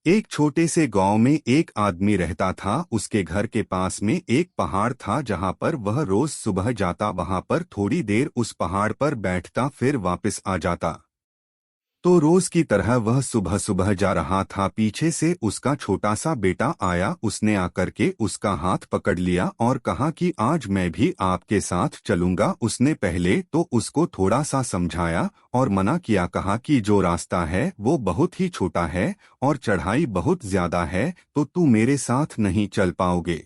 एक छोटे से गांव में एक आदमी रहता था। उसके घर के पास में एक पहाड़ था जहां पर वह रोज सुबह जाता, वहां पर थोड़ी देर उस पहाड़ पर बैठता, फिर वापस आ जाता। तो रोज की तरह वह सुबह सुबह जा रहा था। पीछे से उसका छोटा सा बेटा आया। उसने आकर के उसका हाथ पकड़ लिया और कहा कि आज मैं भी आपके साथ चलूंगा। उसने पहले तो उसको थोड़ा सा समझाया और मना किया, कहा कि जो रास्ता है वो बहुत ही छोटा है और चढ़ाई बहुत ज्यादा है, तो तू मेरे साथ नहीं चल पाओगे।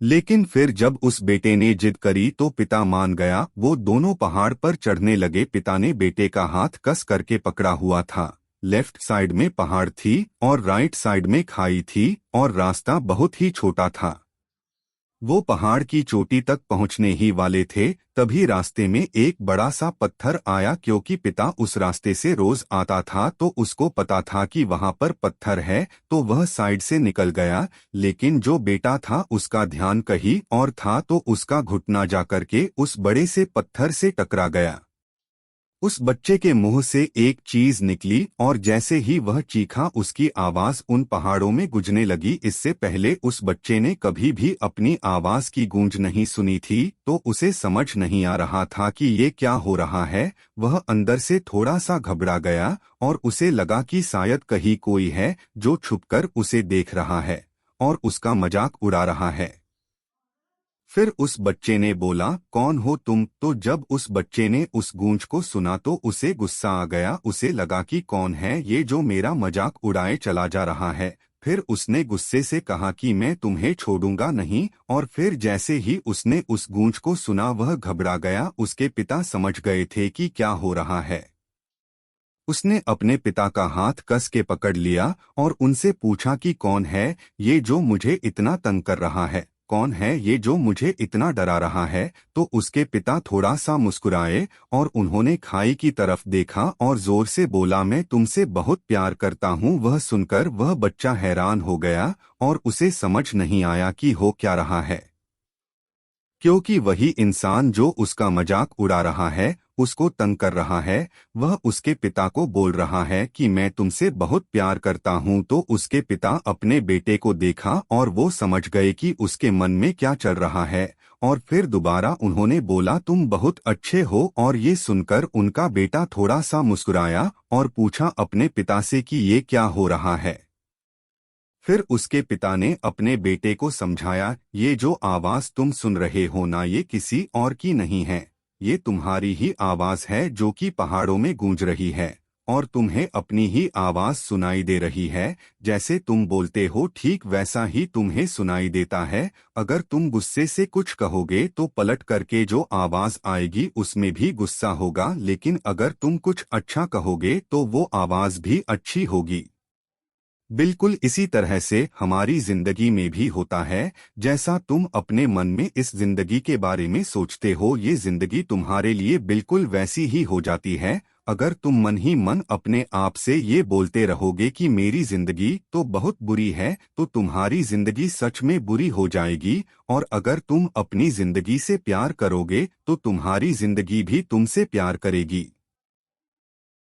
लेकिन फिर जब उस बेटे ने जिद करी तो पिता मान गया। वो दोनों पहाड़ पर चढ़ने लगे। पिता ने बेटे का हाथ कस करके पकड़ा हुआ था। लेफ्ट साइड में पहाड़ थी और राइट साइड में खाई थी और रास्ता बहुत ही छोटा था। वो पहाड़ की चोटी तक पहुंचने ही वाले थे, तभी रास्ते में एक बड़ा सा पत्थर आया। क्योंकि पिता उस रास्ते से रोज आता था तो उसको पता था कि वहां पर पत्थर है, तो वह साइड से निकल गया। लेकिन जो बेटा था उसका ध्यान कहीं और था, तो उसका घुटना जाकर के उस बड़े से पत्थर से टकरा गया। उस बच्चे के मुंह से एक चीज निकली और जैसे ही वह चीखा, उसकी आवाज उन पहाड़ों में गूंजने लगी। इससे पहले उस बच्चे ने कभी भी अपनी आवाज की गूंज नहीं सुनी थी, तो उसे समझ नहीं आ रहा था कि ये क्या हो रहा है। वह अंदर से थोड़ा सा घबरा गया और उसे लगा कि शायद कहीं कोई है जो छुपकर उसे देख रहा है और उसका मजाक उड़ा रहा है। फिर उस बच्चे ने बोला, कौन हो तुम? तो जब उस बच्चे ने उस गूंज को सुना तो उसे गुस्सा आ गया। उसे लगा कि कौन है ये जो मेरा मजाक उड़ाए चला जा रहा है। फिर उसने गुस्से से कहा कि मैं तुम्हें छोड़ूंगा नहीं। और फिर जैसे ही उसने उस गूंज को सुना वह घबरा गया। उसके पिता समझ गए थे कि क्या हो रहा है। उसने अपने पिता का हाथ कस के पकड़ लिया और उनसे पूछा कि कौन है ये जो मुझे इतना तंग कर रहा है? कौन है ये जो मुझे इतना डरा रहा है? तो उसके पिता थोड़ा सा मुस्कुराए और उन्होंने खाई की तरफ देखा और जोर से बोला, मैं तुमसे बहुत प्यार करता हूँ। वह सुनकर वह बच्चा हैरान हो गया और उसे समझ नहीं आया कि हो क्या रहा है। क्योंकि वही इंसान जो उसका मजाक उड़ा रहा है, उसको तंग कर रहा है, वह उसके पिता को बोल रहा है कि मैं तुमसे बहुत प्यार करता हूं। तो उसके पिता अपने बेटे को देखा और वो समझ गए कि उसके मन में क्या चल रहा है। और फिर दोबारा उन्होंने बोला, तुम बहुत अच्छे हो। और ये सुनकर उनका बेटा थोड़ा सा मुस्कुराया और पूछा अपने पिता से कि ये क्या हो रहा है। फिर उसके पिता ने अपने बेटे को समझाया, ये जो आवाज तुम सुन रहे हो ना, ये किसी और की नहीं है। ये तुम्हारी ही आवाज है जो कि पहाड़ों में गूंज रही है और तुम्हें अपनी ही आवाज सुनाई दे रही है। जैसे तुम बोलते हो ठीक वैसा ही तुम्हें सुनाई देता है। अगर तुम गुस्से से कुछ कहोगे तो पलट करके जो आवाज आएगी उसमें भी गुस्सा होगा, लेकिन अगर तुम कुछ अच्छा कहोगे तो वो आवाज भी अच्छी होगी। बिल्कुल इसी तरह से हमारी जिंदगी में भी होता है। जैसा तुम अपने मन में इस जिंदगी के बारे में सोचते हो, ये जिंदगी तुम्हारे लिए बिल्कुल वैसी ही हो जाती है। अगर तुम मन ही मन अपने आप से ये बोलते रहोगे कि मेरी जिंदगी तो बहुत बुरी है, तो तुम्हारी जिंदगी सच में बुरी हो जाएगी। और अगर तुम अपनी जिंदगी से प्यार करोगे तो तुम्हारी जिंदगी भी तुमसे प्यार करेगी।